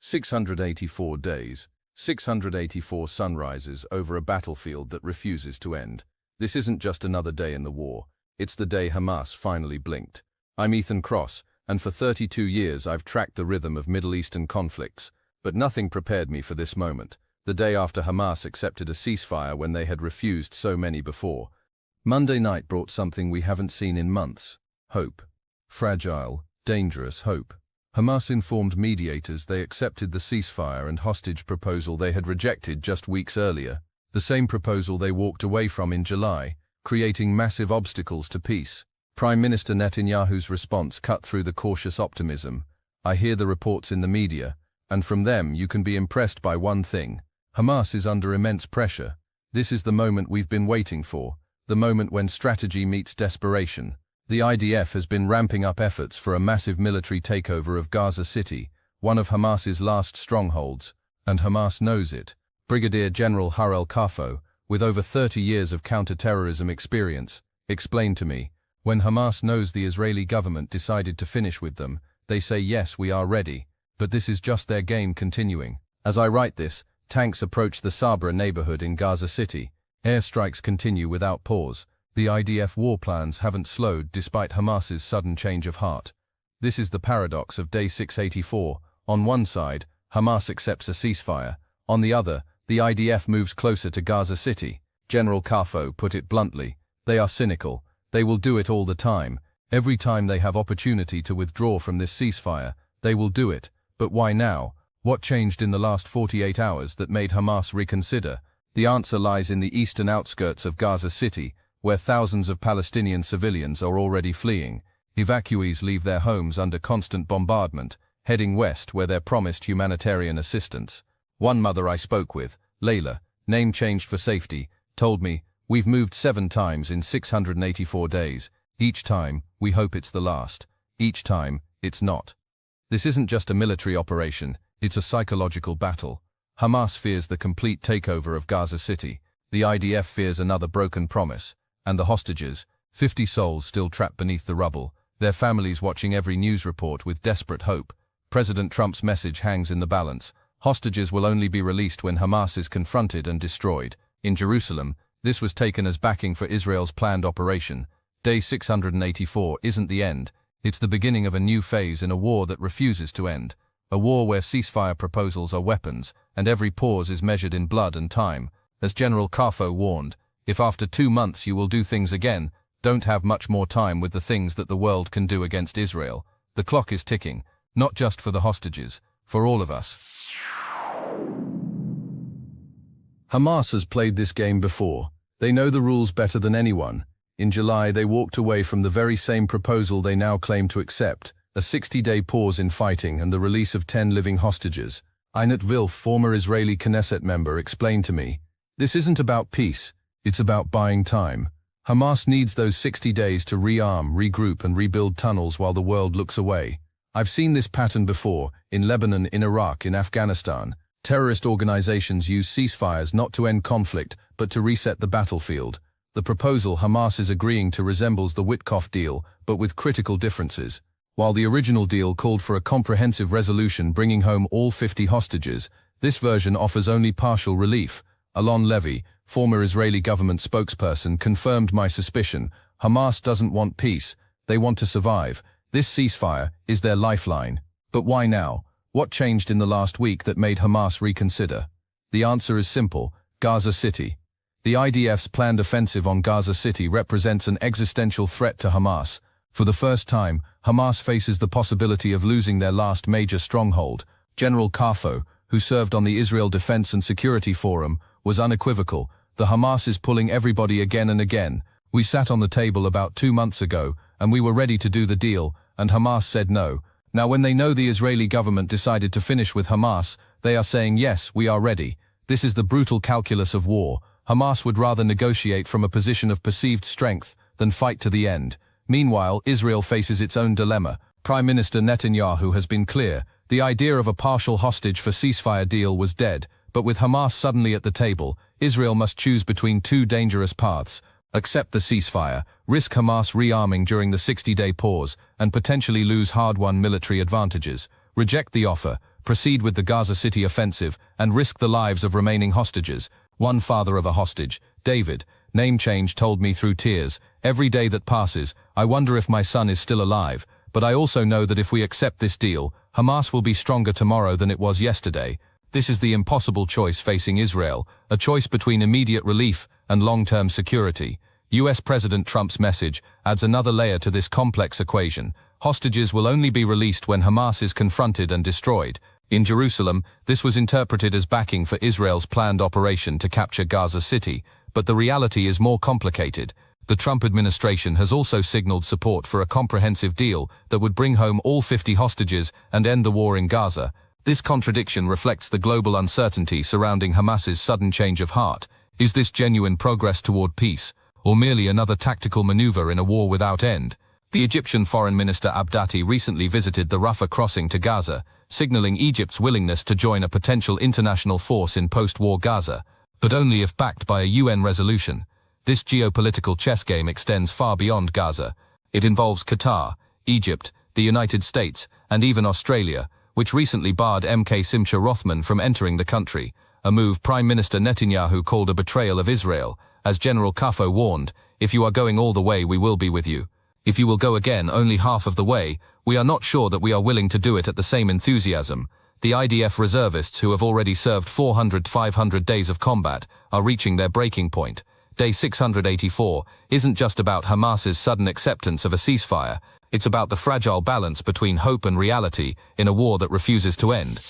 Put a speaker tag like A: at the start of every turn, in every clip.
A: 684 days, 684 sunrises over a battlefield that refuses to end. This isn't just another day in the war, it's the day Hamas finally blinked. I'm Ethan Cross, and for 32 years I've tracked the rhythm of Middle Eastern conflicts, but nothing prepared me for this moment, the day after Hamas accepted a ceasefire when they had refused so many before. Monday night brought something we haven't seen in months: hope. Fragile, dangerous hope. Hamas informed mediators they accepted the ceasefire and hostage proposal they had rejected just weeks earlier, the same proposal they walked away from in July, creating massive obstacles to peace. Prime Minister Netanyahu's response cut through the cautious optimism. I hear the reports in the media, and from them you can be impressed by one thing: Hamas is under immense pressure. This is the moment we've been waiting for, the moment when strategy meets desperation. The IDF has been ramping up efforts for a massive military takeover of Gaza City, one of Hamas's last strongholds, and Hamas knows it. Brigadier General Harel Kafo, with over 30 years of counter-terrorism experience, explained to me, when Hamas knows the Israeli government decided to finish with them, they say yes, we are ready, but this is just their game continuing. As I write this, tanks approach the Sabra neighborhood in Gaza City. Airstrikes continue without pause. The IDF war plans haven't slowed despite Hamas's sudden change of heart. This is the paradox of day 684. On one side, Hamas accepts a ceasefire. On the other, the IDF moves closer to Gaza City. General Kafo put it bluntly. They are cynical. They will do it all the time. Every time they have opportunity to withdraw from this ceasefire, they will do it. But why now? What changed in the last 48 hours that made Hamas reconsider? The answer lies in the eastern outskirts of Gaza City, where thousands of Palestinian civilians are already fleeing. Evacuees leave their homes under constant bombardment, heading west where they're promised humanitarian assistance. One mother I spoke with, Layla, name changed for safety, told me, "We've moved 7 times in 684 days. Each time, we hope it's the last. Each time, it's not." This isn't just a military operation, it's a psychological battle. Hamas fears the complete takeover of Gaza City. The IDF fears another broken promise. And the hostages, 50 souls still trapped beneath the rubble, their families watching every news report with desperate hope. President Trump's message hangs in the balance. Hostages will only be released when Hamas is confronted and destroyed. In Jerusalem, this was taken as backing for Israel's planned operation. Day 684 isn't the end. It's the beginning of a new phase in a war that refuses to end. A war where ceasefire proposals are weapons, and every pause is measured in blood and time. As General Kafo warned, if after 2 months you will do things again, don't have much more time with the things that the world can do against Israel. The clock is ticking, not just for the hostages, for all of us. Hamas has played this game before. They know the rules better than anyone. In July, they walked away from the very same proposal they now claim to accept, a 60-day pause in fighting and the release of 10 living hostages. Einat Wilf, former Israeli Knesset member, explained to me, "This isn't about peace. It's about buying time. Hamas needs those 60 days to rearm, regroup and rebuild tunnels while the world looks away. I've seen this pattern before, in Lebanon, in Iraq, in Afghanistan. Terrorist organizations use ceasefires not to end conflict, but to reset the battlefield. The proposal Hamas is agreeing to resembles the Witkoff deal, but with critical differences. While the original deal called for a comprehensive resolution bringing home all 50 hostages, this version offers only partial relief." Alon Levy, former Israeli government spokesperson, confirmed my suspicion. Hamas doesn't want peace, they want to survive. This ceasefire is their lifeline. But why now? What changed in the last week that made Hamas reconsider? The answer is simple: Gaza City. The IDF's planned offensive on Gaza City represents an existential threat to Hamas. For the first time, Hamas faces the possibility of losing their last major stronghold. General Kafo, who served on the Israel Defense and Security Forum, was unequivocal. The Hamas is pulling everybody again and again. We sat on the table about 2 months ago, and we were ready to do the deal, and Hamas said no. Now when they know the Israeli government decided to finish with Hamas, they are saying yes, we are ready. This is the brutal calculus of war. Hamas would rather negotiate from a position of perceived strength than fight to the end. Meanwhile, Israel faces its own dilemma. Prime Minister Netanyahu has been clear. The idea of a partial hostage for ceasefire deal was dead. But with Hamas suddenly at the table, Israel must choose between 2 dangerous paths: accept the ceasefire, risk Hamas rearming during the 60-day pause, and potentially lose hard-won military advantages; reject the offer, proceed with the Gaza City offensive, and risk the lives of remaining hostages. One father of a hostage, David, name change, told me through tears, "Every day that passes, I wonder if my son is still alive, but I also know that if we accept this deal, Hamas will be stronger tomorrow than it was yesterday. This is the impossible choice facing Israel, a choice between immediate relief and long-term security." US President Trump's message adds another layer to this complex equation. Hostages will only be released when Hamas is confronted and destroyed. In Jerusalem, this was interpreted as backing for Israel's planned operation to capture Gaza City, but the reality is more complicated. The Trump administration has also signaled support for a comprehensive deal that would bring home all 50 hostages and end the war in Gaza. This contradiction reflects the global uncertainty surrounding Hamas's sudden change of heart. Is this genuine progress toward peace, or merely another tactical maneuver in a war without end? The Egyptian Foreign Minister Abdati recently visited the Rafah crossing to Gaza, signaling Egypt's willingness to join a potential international force in post-war Gaza, but only if backed by a UN resolution. This geopolitical chess game extends far beyond Gaza. It involves Qatar, Egypt, the United States, and even Australia, which recently barred Simcha Rothman from entering the country, a move Prime Minister Netanyahu called a betrayal of Israel. As General Kafo warned, "If you are going all the way, we will be with you. If you will go again only half of the way, we are not sure that we are willing to do it at the same enthusiasm." The IDF reservists, who have already served 400-500 days of combat, are reaching their breaking point. Day 684 isn't just about Hamas's sudden acceptance of a ceasefire, it's about the fragile balance between hope and reality in a war that refuses to end.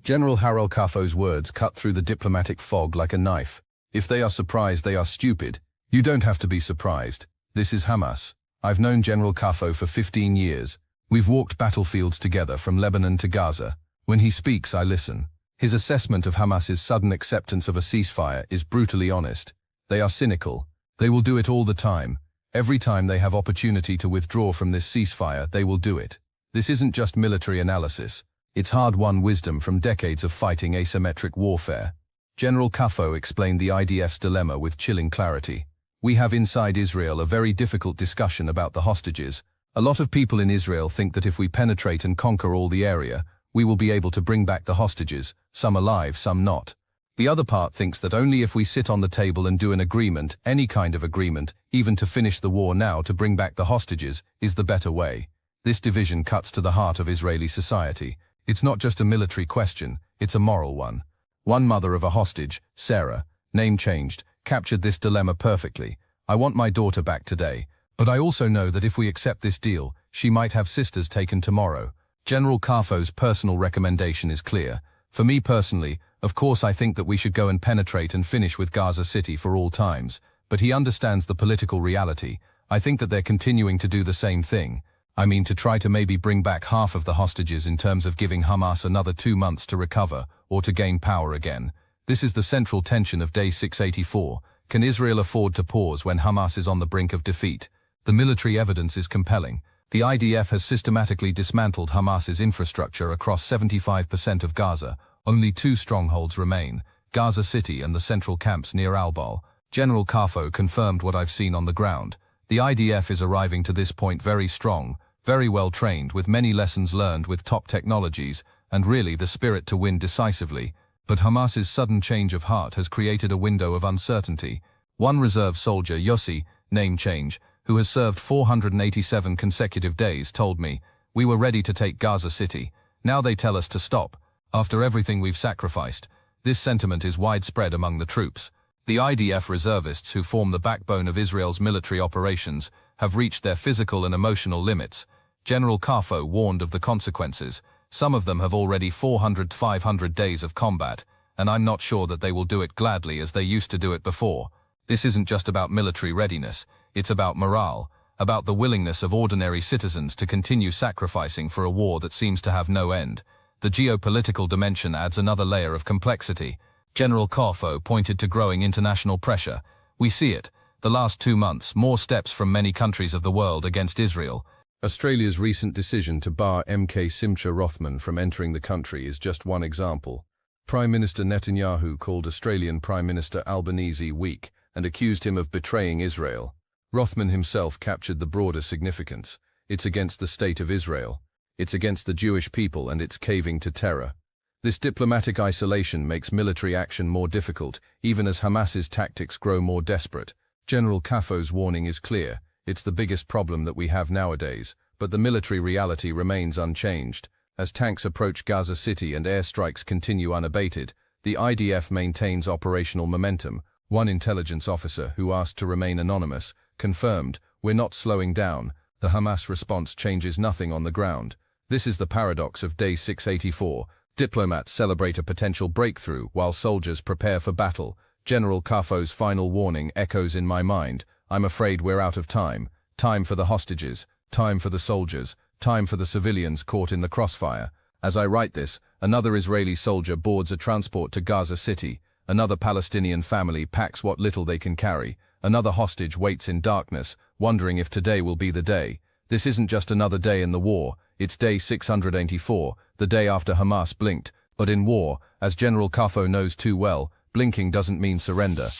A: General Harold Kafo's words cut through the diplomatic fog like a knife. If they are surprised, they are stupid. You don't have to be surprised. This is Hamas. I've known General Kafo for 15 years. We've walked battlefields together from Lebanon to Gaza. When he speaks, I listen. His assessment of Hamas's sudden acceptance of a ceasefire is brutally honest. They are cynical. They will do it all the time. Every time they have opportunity to withdraw from this ceasefire, they will do it. This isn't just military analysis. It's hard-won wisdom from decades of fighting asymmetric warfare. General Kafo explained the IDF's dilemma with chilling clarity. "We have inside Israel a very difficult discussion about the hostages. A lot of people in Israel think that if we penetrate and conquer all the area, we will be able to bring back the hostages, some alive, some not. The other part thinks that only if we sit on the table and do an agreement, any kind of agreement, even to finish the war now to bring back the hostages, is the better way." This division cuts to the heart of Israeli society. It's not just a military question, it's a moral one. One mother of a hostage, Sarah, name changed, captured this dilemma perfectly. "I want my daughter back today, but I also know that if we accept this deal, she might have sisters taken tomorrow." General Kafo's personal recommendation is clear. "For me personally, of course I think that we should go and penetrate and finish with Gaza City for all times, but he understands the political reality. I think that they're continuing to do the same thing. I mean, to try to maybe bring back half of the hostages in terms of giving Hamas another 2 months to recover or to gain power again. This is the central tension of Day 684. Can Israel afford to pause when Hamas is on the brink of defeat? The military evidence is compelling. The IDF has systematically dismantled Hamas's infrastructure across 75% of Gaza. Only 2 strongholds remain, Gaza City and the central camps near Al-Bal. General Kafo confirmed what I've seen on the ground. The IDF is arriving to this point very strong, very well trained, with many lessons learned with top technologies, and really the spirit to win decisively. But Hamas's sudden change of heart has created a window of uncertainty. One reserve soldier, Yossi, name change, who has served 487 consecutive days, told me, "We were ready to take Gaza City. Now they tell us to stop. After everything we've sacrificed." This sentiment is widespread among the troops. The IDF reservists, who form the backbone of Israel's military operations, have reached their physical and emotional limits. General Kafo warned of the consequences. Some of them have already 400-500 days of combat, and I'm not sure that they will do it gladly as they used to do it before. This isn't just about military readiness, it's about morale, about the willingness of ordinary citizens to continue sacrificing for a war that seems to have no end. The geopolitical dimension adds another layer of complexity. General Kafo pointed to growing international pressure. "We see it. The last 2 months, more steps from many countries of the world against Israel." Australia's recent decision to bar Simcha Rothman from entering the country is just one example. Prime Minister Netanyahu called Australian Prime Minister Albanese weak and accused him of betraying Israel. Rothman himself captured the broader significance. It's against the state of Israel. It's against the Jewish people and it's caving to terror. This diplomatic isolation makes military action more difficult, even as Hamas's tactics grow more desperate. General Cafo's warning is clear. It's the biggest problem that we have nowadays, but the military reality remains unchanged. As tanks approach Gaza City and airstrikes continue unabated, the IDF maintains operational momentum. One intelligence officer, who asked to remain anonymous, confirmed, "We're not slowing down." The Hamas response changes nothing on the ground. This is the paradox of day 684. Diplomats celebrate a potential breakthrough while soldiers prepare for battle. General Cafo's final warning echoes in my mind. I'm afraid we're out of time. Time for the hostages. Time for the soldiers. Time for the civilians caught in the crossfire. As I write this, another Israeli soldier boards a transport to Gaza City. Another Palestinian family packs what little they can carry. Another hostage waits in darkness, wondering if today will be the day. This isn't just another day in the war. It's day 684, the day after Hamas blinked. But in war, as General Cafo knows too well, blinking doesn't mean surrender.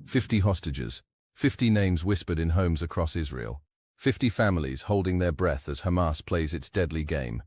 A: 50 hostages. 50 names whispered in homes across Israel. 50 families holding their breath as Hamas plays its deadly game.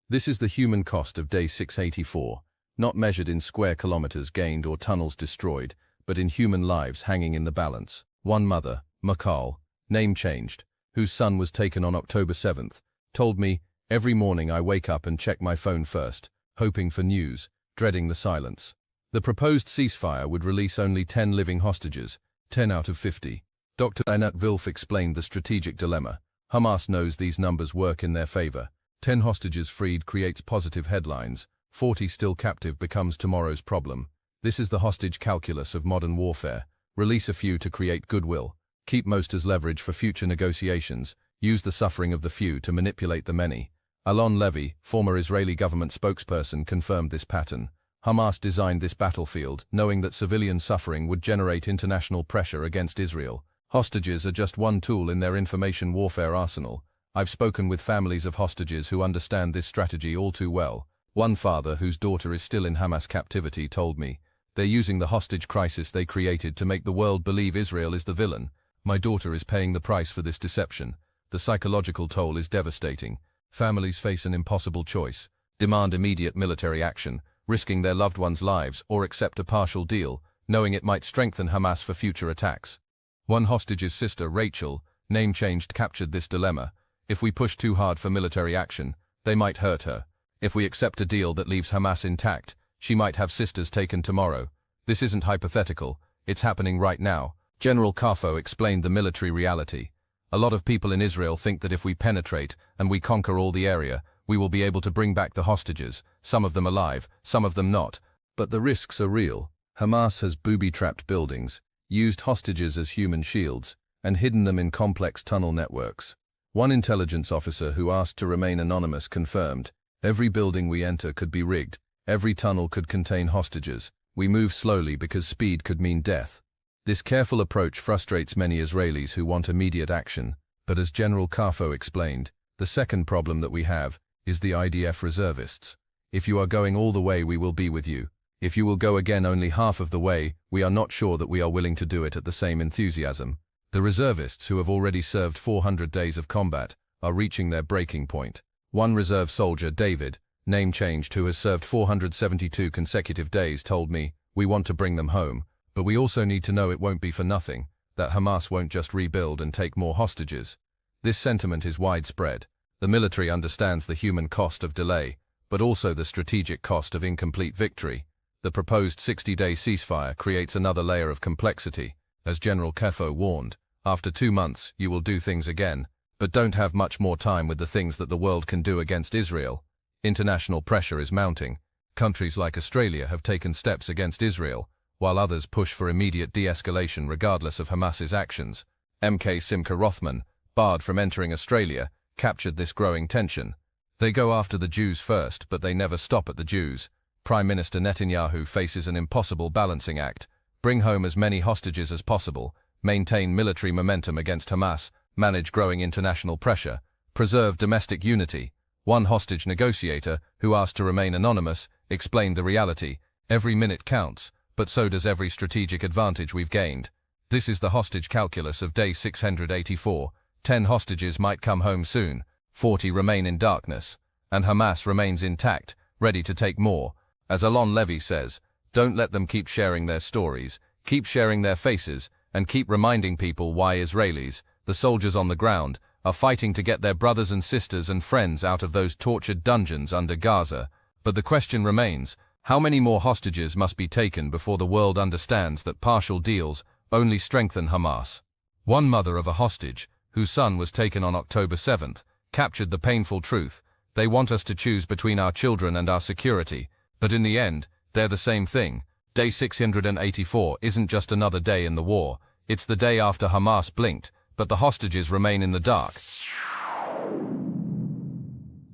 A: This is the human cost of day 684, not measured in square kilometers gained or tunnels destroyed, but in human lives hanging in the balance. One mother, Makal, name changed, whose son was taken on October 7th, told me, "Every morning I wake up and check my phone first, hoping for news, dreading the silence." The proposed ceasefire would release only 10 living hostages, 10 out of 50. Dr. Einat Wilf explained the strategic dilemma. Hamas knows these numbers work in their favor. 10 hostages freed creates positive headlines. 40 still captive becomes tomorrow's problem. This is the hostage calculus of modern warfare. Release a few to create goodwill. Keep most as leverage for future negotiations. Use the suffering of the few to manipulate the many. Alon Levy, former Israeli government spokesperson, confirmed this pattern. Hamas designed this battlefield, knowing that civilian suffering would generate international pressure against Israel. Hostages are just one tool in their information warfare arsenal. I've spoken with families of hostages who understand this strategy all too well. One father, whose daughter is still in Hamas captivity, told me, "They're using the hostage crisis they created to make the world believe Israel is the villain. My daughter is paying the price for this deception. The psychological toll is devastating. Families face an impossible choice: demand immediate military action, risking their loved ones' lives, or accept a partial deal, knowing it might strengthen Hamas for future attacks." One hostage's sister, Rachel, name changed, captured this dilemma. "If we push too hard for military action, they might hurt her. If we accept a deal that leaves Hamas intact, she might have sisters taken tomorrow. This isn't hypothetical, it's happening right now." General Cafo explained the military reality. "A lot of people in Israel think that if we penetrate and we conquer all the area, we will be able to bring back the hostages, some of them alive, some of them not. But the risks are real. Hamas has booby-trapped buildings, used hostages as human shields, and hidden them in complex tunnel networks." One intelligence officer, who asked to remain anonymous, confirmed, "Every building we enter could be rigged. Every tunnel could contain hostages. We move slowly because speed could mean death." This careful approach frustrates many Israelis who want immediate action, but as General Cafo explained, the second problem that we have is the IDF reservists. "If you are going all the way, we will be with you. If you will go again only half of the way, we are not sure that we are willing to do it at the same enthusiasm." The reservists, who have already served 400 days of combat, are reaching their breaking point. One reserve soldier, David, name changed, who has served 472 consecutive days, told me, "We want to bring them home, but we also need to know it won't be for nothing, that Hamas won't just rebuild and take more hostages." This sentiment is widespread. The military understands the human cost of delay, but also the strategic cost of incomplete victory. The proposed 60-day ceasefire creates another layer of complexity. As General Cafo warned, "After 2 months, you will do things again, but don't have much more time with the things that the world can do against Israel." International pressure is mounting. Countries like Australia have taken steps against Israel, while others push for immediate de-escalation regardless of Hamas's actions. MK Simcha Rothman, barred from entering Australia, captured this growing tension. "They go after the Jews first, but they never stop at the Jews." Prime Minister Netanyahu faces an impossible balancing act: bring home as many hostages as possible, maintain military momentum against Hamas, manage growing international pressure, preserve domestic unity. One hostage negotiator, who asked to remain anonymous, explained the reality: "Every minute counts, but so does every strategic advantage we've gained." This is the hostage calculus of day 684. 10 hostages might come home soon. 40 remain in darkness, and Hamas remains intact, ready to take more. As Alon Levy says, don't let them keep sharing their stories, keep sharing their faces, and keep reminding people why Israelis, the soldiers on the ground, are fighting to get their brothers and sisters and friends out of those tortured dungeons under Gaza. But the question remains, how many more hostages must be taken before the world understands that partial deals only strengthen Hamas? One mother of a hostage, whose son was taken on October 7th, captured the painful truth. They want us to choose between our children and our security, but in the end, they're the same thing. Day 684 isn't just another day in the war, it's the day after Hamas blinked, but the hostages remain in the dark.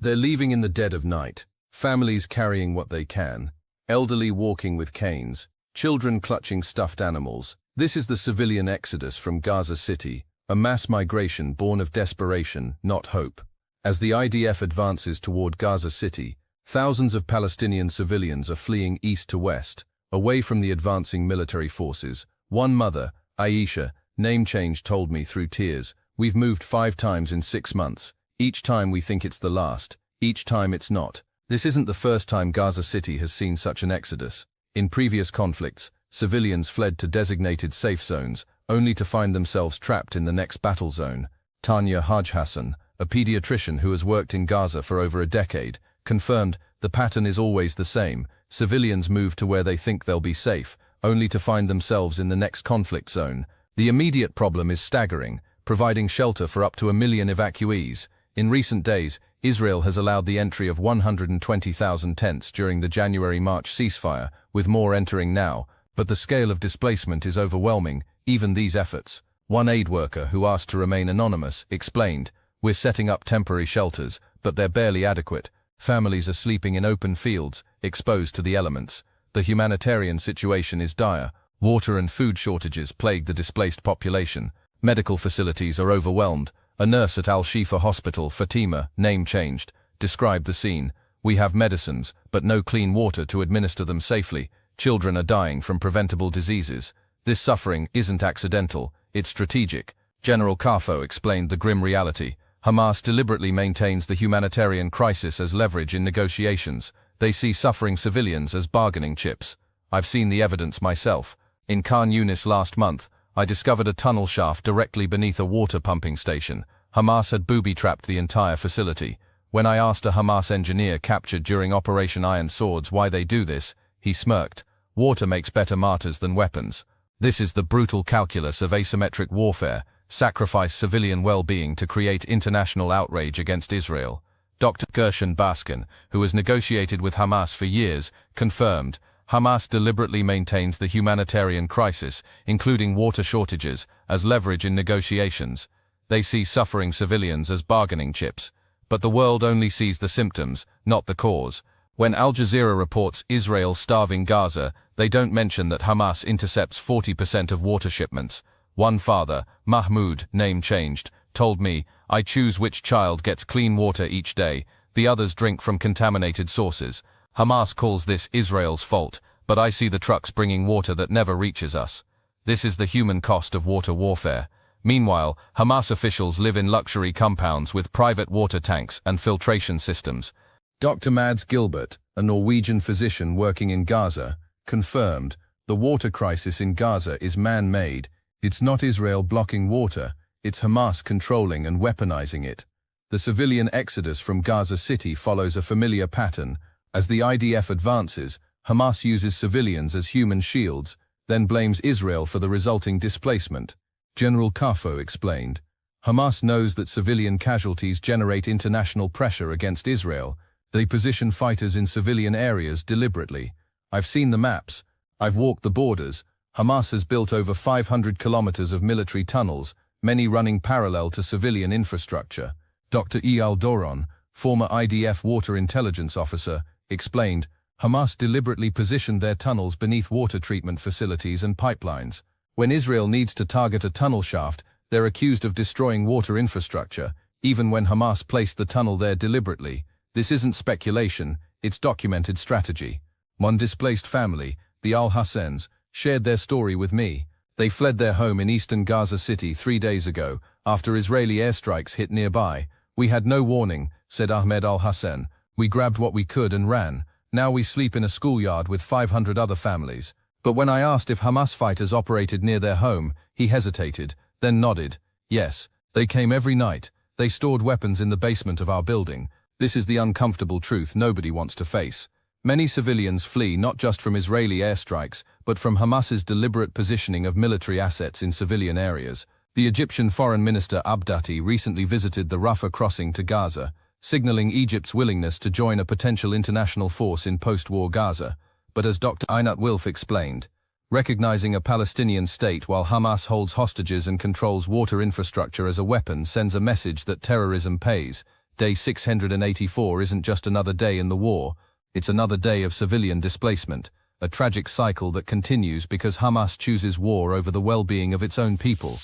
B: They're leaving in the dead of night, families carrying what they can, elderly walking with canes, children clutching stuffed animals. This is the civilian exodus from Gaza City, a mass migration born of desperation, not hope. As the IDF advances toward Gaza City, thousands of Palestinian civilians are fleeing east to west, away from the advancing military forces. One mother, Aisha, name change, told me through tears, "We've moved 5 times in 6 months. Each time we think it's the last. Each time it's not." This isn't the first time Gaza City has seen such an exodus. In previous conflicts, civilians fled to designated safe zones, only to find themselves trapped in the next battle zone. Tanya Haj Hassan, a pediatrician who has worked in Gaza for over a decade, confirmed the pattern is always the same. Civilians move to where they think they'll be safe, only to find themselves in the next conflict zone. The immediate problem is staggering, providing shelter for up to 1 million evacuees. In recent days, Israel has allowed the entry of 120,000 tents during the January-March ceasefire, with more entering now, but the scale of displacement is overwhelming, even these efforts. One aid worker, who asked to remain anonymous, explained, "We're setting up temporary shelters, but they're barely adequate. Families are sleeping in open fields, exposed to the elements. The humanitarian situation is dire. Water and food shortages plague the displaced population. Medical facilities are overwhelmed." A nurse at Al-Shifa Hospital, Fatima, name changed, described the scene. "We have medicines, but no clean water to administer them safely. Children are dying from preventable diseases. This suffering isn't accidental, it's strategic." General Kafo explained the grim reality. Hamas deliberately maintains the humanitarian crisis as leverage in negotiations. They see suffering civilians as bargaining chips. "I've seen the evidence myself. In Khan Yunis last month, I discovered a tunnel shaft directly beneath a water pumping station. Hamas had booby-trapped the entire facility. When I asked a Hamas engineer captured during Operation Iron Swords why they do this, he smirked. "Water makes better martyrs than weapons." This is the brutal calculus of asymmetric warfare: sacrifice civilian well-being to create international outrage against Israel. Dr. Gershon Baskin, who has negotiated with Hamas for years, confirmed, Hamas deliberately maintains the humanitarian crisis, including water shortages, as leverage in negotiations. They see suffering civilians as bargaining chips. But the world only sees the symptoms, not the cause. When Al Jazeera reports Israel starving Gaza, they don't mention that Hamas intercepts 40% of water shipments. One father, Mahmoud, name changed, told me, "I choose which child gets clean water each day. The others drink from contaminated sources." Hamas calls this Israel's fault, but I see the trucks bringing water that never reaches us. This is the human cost of water warfare. Meanwhile, Hamas officials live in luxury compounds with private water tanks and filtration systems. Dr. Mads Gilbert, a Norwegian physician working in Gaza, confirmed, "The water crisis in Gaza is man-made. It's not Israel blocking water, it's Hamas controlling and weaponizing it." The civilian exodus from Gaza City follows a familiar pattern. As the IDF advances, Hamas uses civilians as human shields, then blames Israel for the resulting displacement. General Kafo explained, "Hamas knows that civilian casualties generate international pressure against Israel. They position fighters in civilian areas deliberately. I've seen the maps. I've walked the borders. Hamas has built over 500 kilometers of military tunnels, many running parallel to civilian infrastructure." Dr. Eyal Doron, former IDF water intelligence officer, explained, "Hamas deliberately positioned their tunnels beneath water treatment facilities and pipelines. When Israel needs to target a tunnel shaft, they're accused of destroying water infrastructure, even when Hamas placed the tunnel there deliberately. This isn't speculation, it's documented strategy." One displaced family, the Al-Hassans, shared their story with me. They fled their home in eastern Gaza City 3 days ago, after Israeli airstrikes hit nearby. "We had no warning," said Ahmed al-Hassan. "We grabbed what we could and ran. Now we sleep in a schoolyard with 500 other families." But when I asked if Hamas fighters operated near their home, he hesitated, then nodded. "Yes, they came every night. They stored weapons in the basement of our building. This is the uncomfortable truth nobody wants to face. Many civilians flee not just from Israeli airstrikes, but from Hamas's deliberate positioning of military assets in civilian areas." The Egyptian Foreign Minister Abdati recently visited the Rafah crossing to Gaza, signaling Egypt's willingness to join a potential international force in post-war Gaza. But as Dr. Einat Wilf explained, recognizing a Palestinian state while Hamas holds hostages and controls water infrastructure as a weapon sends a message that terrorism pays. Day 684 isn't just another day in the war, it's another day of civilian displacement, a tragic cycle that continues because Hamas chooses war over the well-being of its own people.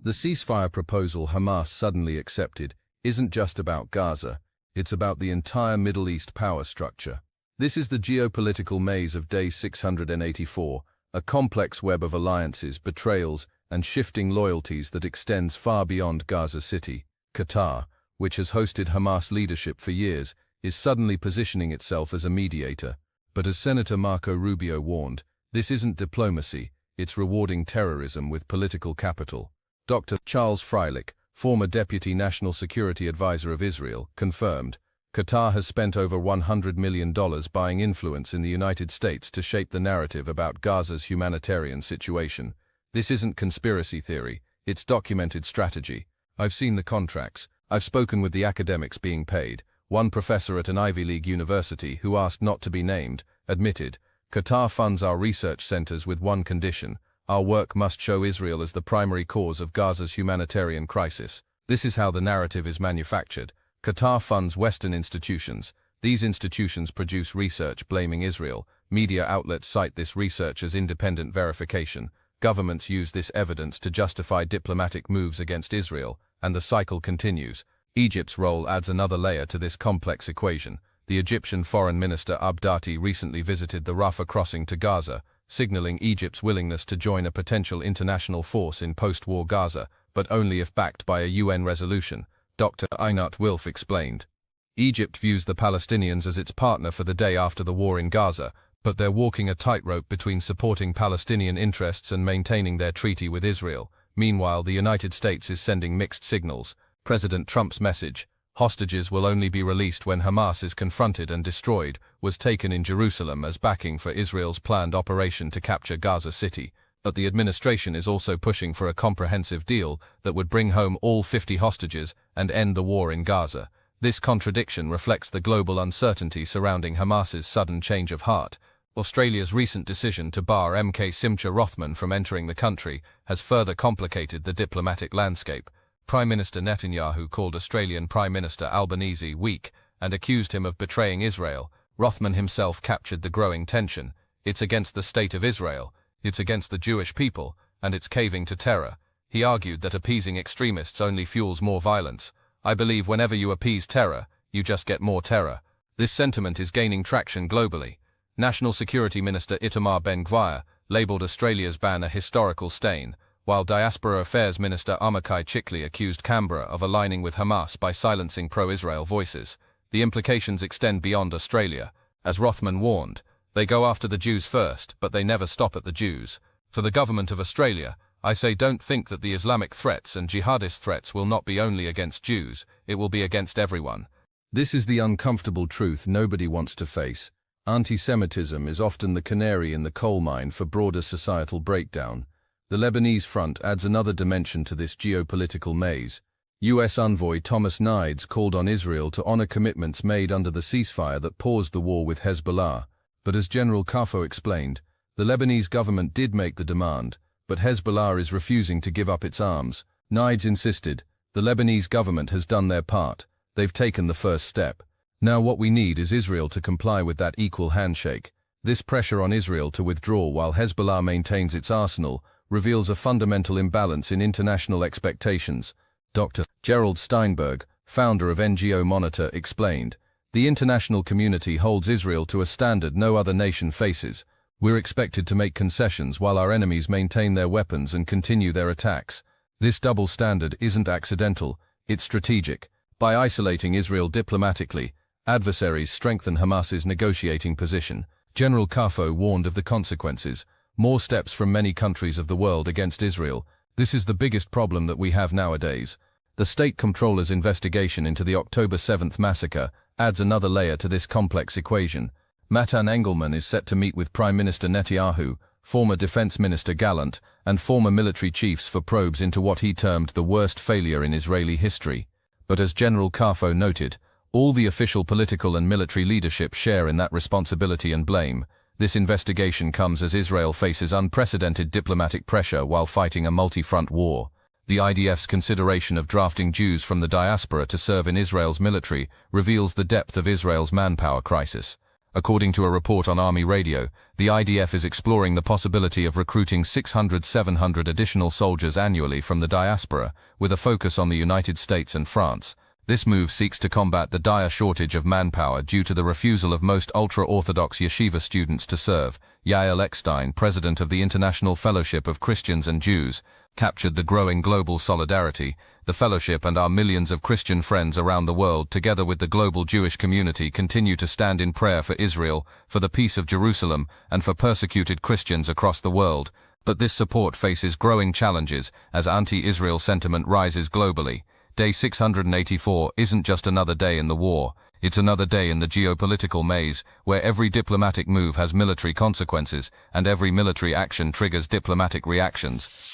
A: The ceasefire proposal Hamas suddenly accepted isn't just about Gaza, it's about the entire Middle East power structure. This is the geopolitical maze of day 684, a complex web of alliances, betrayals, and shifting loyalties that extends far beyond Gaza City. Qatar, which has hosted Hamas leadership for years, is suddenly positioning itself as a mediator. But as Senator Marco Rubio warned, this isn't diplomacy, it's rewarding terrorism with political capital. Dr. Charles Freilich, former Deputy National Security Advisor of Israel, confirmed, Qatar has spent over $100 million buying influence in the United States to shape the narrative about Gaza's humanitarian situation. This isn't conspiracy theory, it's documented strategy. I've seen the contracts, I've spoken with the academics being paid. One professor at an Ivy League university, who asked not to be named, admitted, Qatar funds our research centers with one condition: our work must show Israel as the primary cause of Gaza's humanitarian crisis. This is how the narrative is manufactured. Qatar funds Western institutions. These institutions produce research blaming Israel. Media outlets cite this research as independent verification. Governments use this evidence to justify diplomatic moves against Israel, and the cycle continues. Egypt's role adds another layer to this complex equation. The Egyptian Foreign Minister Abdati recently visited the Rafah crossing to Gaza, signaling Egypt's willingness to join a potential international force in post-war Gaza, but only if backed by a UN resolution. Dr. Einat Wilf explained. Egypt views the Palestinians as its partner for the day after the war in Gaza, but they're walking a tightrope between supporting Palestinian interests and maintaining their treaty with Israel. Meanwhile, the United States is sending mixed signals. President Trump's message, "Hostages will only be released when Hamas is confronted and destroyed," was taken in Jerusalem as backing for Israel's planned operation to capture Gaza City. But the administration is also pushing for a comprehensive deal that would bring home all 50 hostages and end the war in Gaza. This contradiction reflects the global uncertainty surrounding Hamas's sudden change of heart. Australia's recent decision to bar MK Simcha Rothman from entering the country has further complicated the diplomatic landscape. Prime Minister Netanyahu called Australian Prime Minister Albanese weak and accused him of betraying Israel. Rothman himself captured the growing tension. It's against the state of Israel, it's against the Jewish people, and it's caving to terror. He argued that appeasing extremists only fuels more violence. I believe whenever you appease terror, you just get more terror. This sentiment is gaining traction globally. National Security Minister Itamar Ben-Gvir labelled Australia's ban a historical stain, while Diaspora Affairs Minister Amakai Chikli accused Canberra of aligning with Hamas by silencing pro-Israel voices. The implications extend beyond Australia. As Rothman warned, they go after the Jews first, but they never stop at the Jews. For the government of Australia, I say don't think that the Islamic threats and jihadist threats will not be only against Jews, it will be against everyone. This is the uncomfortable truth nobody wants to face. Anti-Semitism is often the canary in the coal mine for broader societal breakdown. The Lebanese front adds another dimension to this geopolitical maze. U.S. envoy Thomas Nides called on Israel to honor commitments made under the ceasefire that paused the war with Hezbollah. But as General Kafo explained, the Lebanese government did make the demand, but Hezbollah is refusing to give up its arms. Nides insisted, the Lebanese government has done their part, they've taken the first step. Now what we need is Israel to comply with that equal handshake. This pressure on Israel to withdraw while Hezbollah maintains its arsenal reveals a fundamental imbalance in international expectations. Dr. Gerald Steinberg, founder of NGO Monitor, explained, the international community holds Israel to a standard no other nation faces. We're expected to make concessions while our enemies maintain their weapons and continue their attacks.
B: This double standard isn't accidental, it's strategic. By isolating Israel diplomatically, adversaries strengthen Hamas's negotiating position. General Kafo warned of the consequences. More steps from many countries of the world against Israel. This is the biggest problem that we have nowadays. The state comptroller's investigation into the October 7th massacre adds another layer to this complex equation. Matan Engelman is set to meet with Prime Minister Netanyahu, former Defense Minister Gallant, and former military chiefs for probes into what he termed the worst failure in Israeli history. But as General Kafo noted, all the official political and military leadership share in that responsibility and blame. This investigation comes as Israel faces unprecedented diplomatic pressure while fighting a multi-front war. The IDF's consideration of drafting Jews from the diaspora to serve in Israel's military reveals the depth of Israel's manpower crisis. According to a report on Army Radio, the IDF is exploring the possibility of recruiting 600-700 additional soldiers annually from the diaspora, with a focus on the United States and France. This move seeks to combat the dire shortage of manpower due to the refusal of most ultra-Orthodox yeshiva students to serve. Yael Eckstein, president of the International Fellowship of Christians and Jews, captured the growing global solidarity. The fellowship and our millions of Christian friends around the world, together with the global Jewish community, continue to stand in prayer for Israel, for the peace of Jerusalem, and for persecuted Christians across the world. But this support faces growing challenges as anti-Israel sentiment rises globally. Day 684 isn't just another day in the war. It's another day in the geopolitical maze, where every diplomatic move has military consequences, and every military action triggers diplomatic reactions.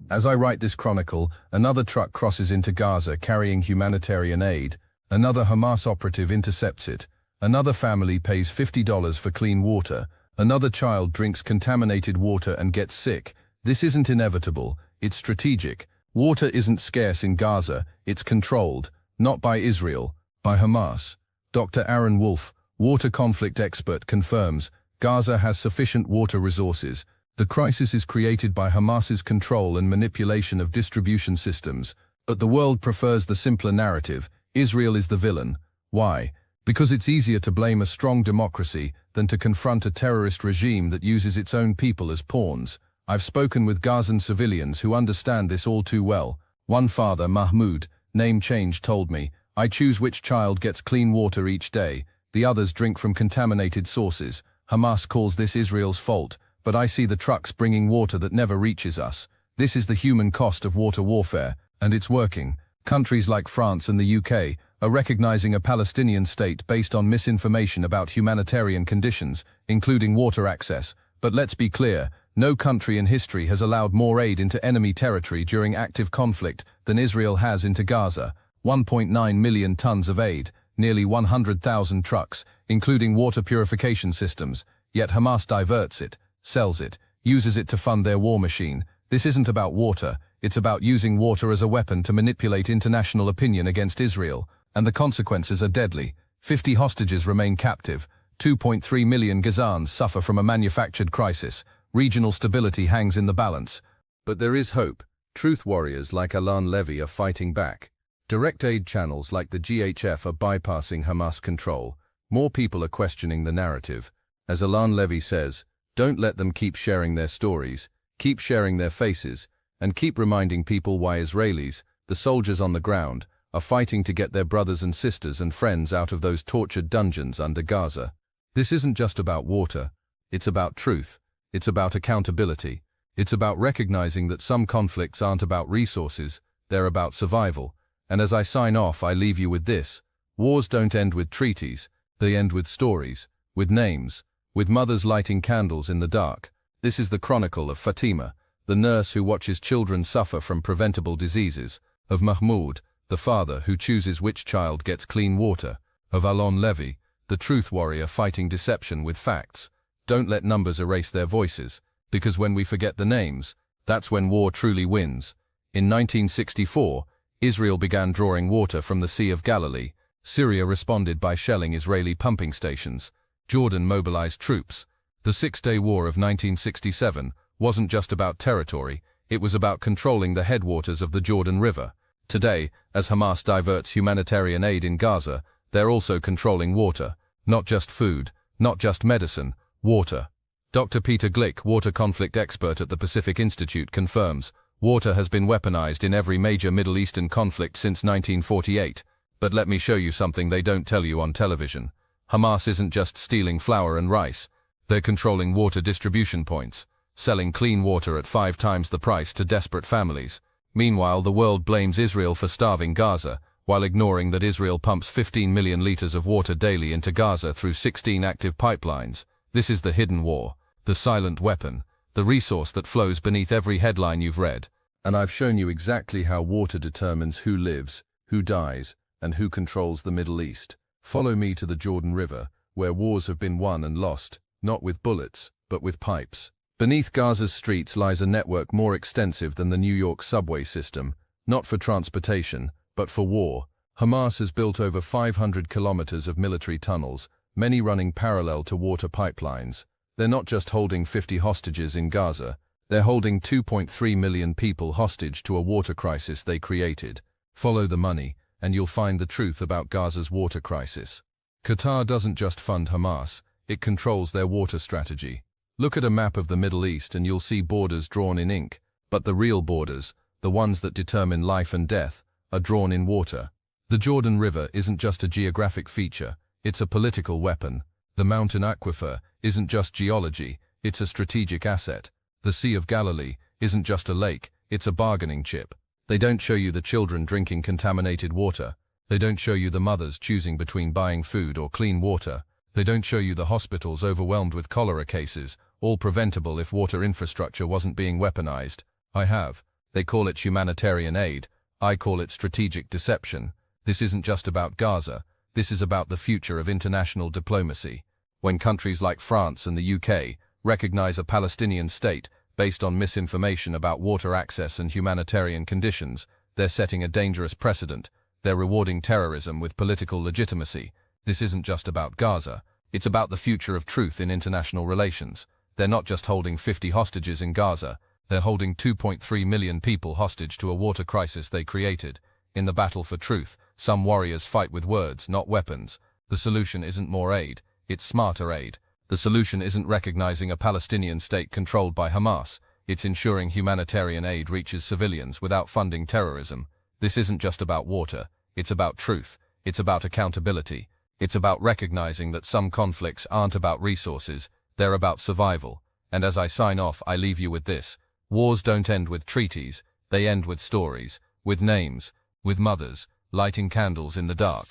A: As I write this chronicle, another truck crosses into Gaza carrying humanitarian aid. Another Hamas operative intercepts it. Another family pays $50 for clean water. Another child drinks contaminated water and gets sick. This isn't inevitable, it's strategic. Water isn't scarce in Gaza, it's controlled, not by Israel, by Hamas. Dr. Aaron Wolf, water conflict expert, confirms Gaza has sufficient water resources. The crisis is created by Hamas's control and manipulation of distribution systems, but the world prefers the simpler narrative. Israel is the villain. Why? Because it's easier to blame a strong democracy than to confront a terrorist regime that uses its own people as pawns. I've spoken with Gazan civilians who understand this all too well. One father, Mahmoud, name change, told me, "I choose which child gets clean water each day. The others drink from contaminated sources. Hamas calls this Israel's fault, but I see the trucks bringing water that never reaches us. This is the human cost of water warfare, and it's working." Countries like France and the UK are recognizing a Palestinian state based on misinformation about humanitarian conditions, including water access. But let's be clear, no country in history has allowed more aid into enemy territory during active conflict than Israel has into Gaza. 1.9 million tons of aid, nearly 100,000 trucks, including water purification systems. Yet Hamas diverts it, sells it, uses it to fund their war machine. This isn't about water, it's about using water as a weapon to manipulate international opinion against Israel. And the consequences are deadly. 50 hostages remain captive. 2.3 million Gazans suffer from a manufactured crisis. Regional stability hangs in the balance. But there is hope. Truth warriors like Alon Levy are fighting back. Direct aid channels like the GHF are bypassing Hamas control. More people are questioning the narrative. As Alon Levy says, don't let them keep sharing their stories, keep sharing their faces, and keep reminding people why Israelis, the soldiers on the ground, are fighting to get their brothers and sisters and friends out of those tortured dungeons under Gaza. This isn't just about water, it's about truth, it's about accountability, it's about recognizing that some conflicts aren't about resources, they're about survival. And as I sign off, I leave you with this: wars don't end with treaties, they end with stories, with names, with mothers lighting candles in the dark. This is the chronicle of Fatima, the nurse who watches children suffer from preventable diseases, of Mahmoud, the father who chooses which child gets clean water, of Alon Levy, the truth warrior fighting deception with facts. Don't let numbers erase their voices, because when we forget the names, that's when war truly wins. In 1964, Israel began drawing water from the Sea of Galilee. Syria responded by shelling Israeli pumping stations. Jordan mobilized troops. The Six-Day War of 1967 wasn't just about territory, it was about controlling the headwaters of the Jordan River. Today, as Hamas diverts humanitarian aid in Gaza, they're also controlling water. Not just food, not just medicine, water.
B: Dr. Peter Glick, water conflict expert at the Pacific Institute, confirms water has been weaponized in every major Middle Eastern conflict since 1948. But let me show you something they don't tell you on television. Hamas isn't just stealing flour and rice. They're controlling water distribution points, selling clean water at 5 times the price to desperate families. Meanwhile, the world blames Israel for starving Gaza, while ignoring that Israel pumps 15 million liters of water daily into Gaza through 16 active pipelines. This is the hidden war, the silent weapon, the resource that flows beneath every headline you've read.
A: And I've shown you exactly how water determines who lives, who dies, and who controls the Middle East. Follow me to the Jordan River, where wars have been won and lost, not with bullets, but with pipes. Beneath Gaza's streets lies a network more extensive than the New York subway system, not for transportation, but for war. Hamas has built over 500 kilometers of military tunnels, many running parallel to water pipelines. They're not just holding 50 hostages in Gaza, they're holding 2.3 million people hostage to a water crisis they created. Follow the money, and you'll find the truth about Gaza's water crisis. Qatar doesn't just fund Hamas, it controls their water strategy. Look at a map of the Middle East and you'll see borders drawn in ink, but the real borders, the ones that determine life and death, are drawn in water. The Jordan River isn't just a geographic feature, it's a political weapon. The mountain aquifer isn't just geology, it's a strategic asset. The Sea of Galilee isn't just a lake, it's a bargaining chip. They don't show you the children drinking contaminated water. They don't show you the mothers choosing between buying food or clean water. They don't show you the hospitals overwhelmed with cholera cases, all preventable if water infrastructure wasn't being weaponized. I have. They call it humanitarian aid. I call it strategic deception. This isn't just about Gaza. This is about the future of international diplomacy. When countries like France and the UK recognize a Palestinian state based on misinformation about water access and humanitarian conditions, they're setting a dangerous precedent. They're rewarding terrorism with political legitimacy. This isn't just about Gaza. It's about the future of truth in international relations. They're not just holding 50 hostages in Gaza. They're holding 2.3 million people hostage to a water crisis they created. In the battle for truth, some warriors fight with words, not weapons. The solution isn't more aid, it's smarter aid. The solution isn't recognizing a Palestinian state controlled by Hamas. It's ensuring humanitarian aid reaches civilians without funding terrorism. This isn't just about water. It's about truth. It's about accountability. It's about recognizing that some conflicts aren't about resources, they're about survival. And as I sign off, I leave you with this. Wars don't end with treaties, they end with stories, with names, with mothers, lighting candles in the dark.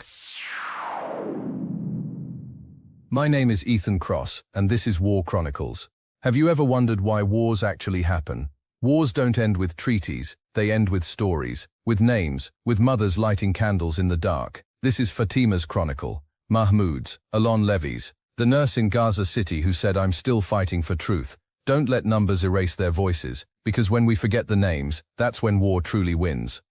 A: My name is Ethan Cross, and this is War Chronicles. Have you ever wondered why wars actually happen? Wars don't end with treaties, they end with stories, with names, with mothers lighting candles in the dark. This is Fatima's chronicle, Mahmoud's, Alon Levy's, the nurse in Gaza City who said, "I'm still fighting for truth." Don't let numbers erase their voices, because when we forget the names, that's when war truly wins.